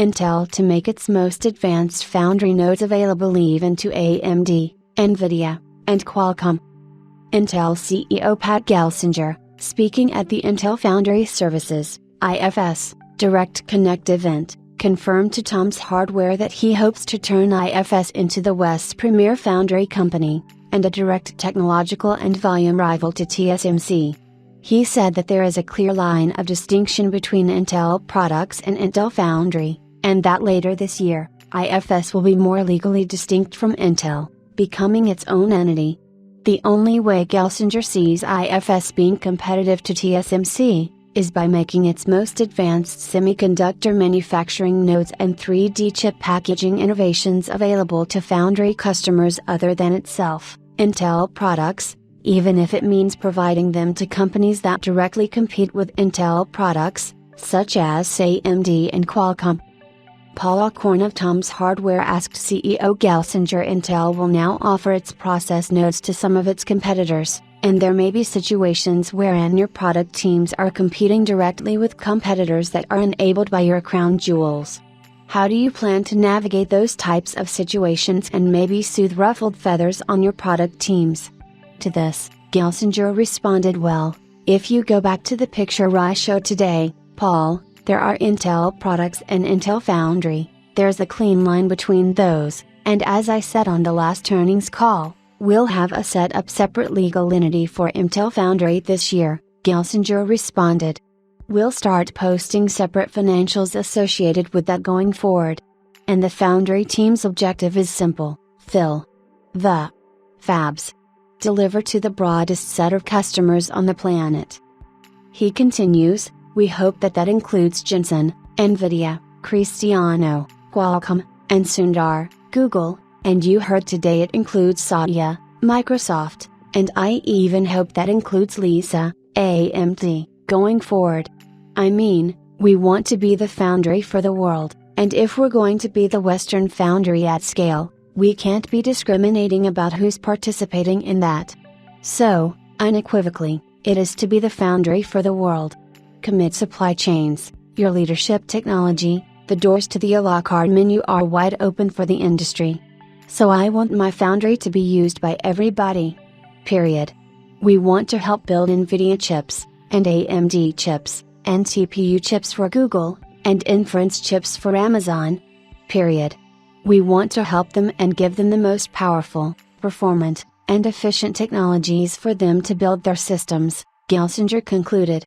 Intel to make its most advanced foundry nodes available even to AMD, NVIDIA, and Qualcomm. Intel CEO Pat Gelsinger, speaking at the Intel Foundry Services, IFS, Direct Connect event, confirmed to Tom's Hardware that he hopes to turn IFS into the West's premier foundry company, and a direct technological and volume rival to TSMC. He said that there is a clear line of distinction between Intel products and Intel Foundry, and that later this year, IFS will be more legally distinct from Intel, becoming its own entity. The only way Gelsinger sees IFS being competitive to TSMC, is by making its most advanced semiconductor manufacturing nodes and 3D chip packaging innovations available to foundry customers other than itself, Intel products, even if it means providing them to companies that directly compete with Intel products, such as AMD and Qualcomm. Paul Alcorn of Tom's Hardware asked CEO Gelsinger Intel will now offer its process nodes to some of its competitors, and there may be situations wherein your product teams are competing directly with competitors that are enabled by your crown jewels. How do you plan to navigate those types of situations and maybe soothe ruffled feathers on your product teams? To this, Gelsinger responded, well, if you go back to the picture I showed today, Paul, there are Intel products and Intel Foundry, there's a clean line between those, and as I said on the last earnings call, we'll have a set up separate legal entity for Intel Foundry this year, Gelsinger responded. We'll start posting separate financials associated with that going forward. And the Foundry team's objective is simple, fill the fabs. Deliver to the broadest set of customers on the planet. He continues, we hope that includes Jensen, NVIDIA, Cristiano, Qualcomm, and Sundar, Google, and you heard today it includes Satya, Microsoft, and I even hope that includes Lisa, AMD, going forward. I mean, we want to be the foundry for the world, and if we're going to be the Western foundry at scale, we can't be discriminating about who's participating in that. So, unequivocally, it is to be the foundry for the world. Commit supply chains, your leadership technology, the doors to the a la carte menu are wide open for the industry. So I want my foundry to be used by everybody. Period. We want to help build NVIDIA chips, and AMD chips, and CPU chips for Google, and inference chips for Amazon. Period. We want to help them and give them the most powerful, performant, and efficient technologies for them to build their systems, Gelsinger concluded.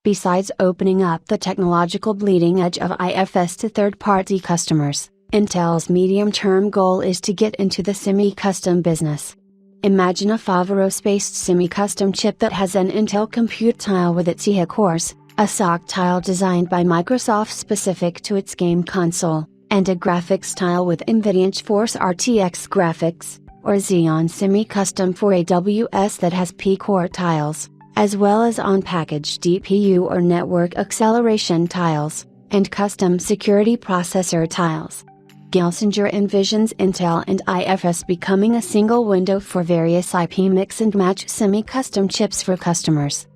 Besides opening up the technological bleeding edge of IFS to third-party customers, Intel's medium-term goal is to get into the semi-custom business. Imagine a Foveros-based semi-custom chip that has an Intel compute tile with its EHA cores, a SoC tile designed by Microsoft specific to its game console, and a graphics tile with NVIDIA GeForce RTX graphics, or Xeon semi-custom for AWS that has P-core tiles, as well as on-package DPU or network acceleration tiles, and custom security processor tiles. Gelsinger envisions Intel and IFS becoming a single window for various IP mix and match semi-custom chips for customers.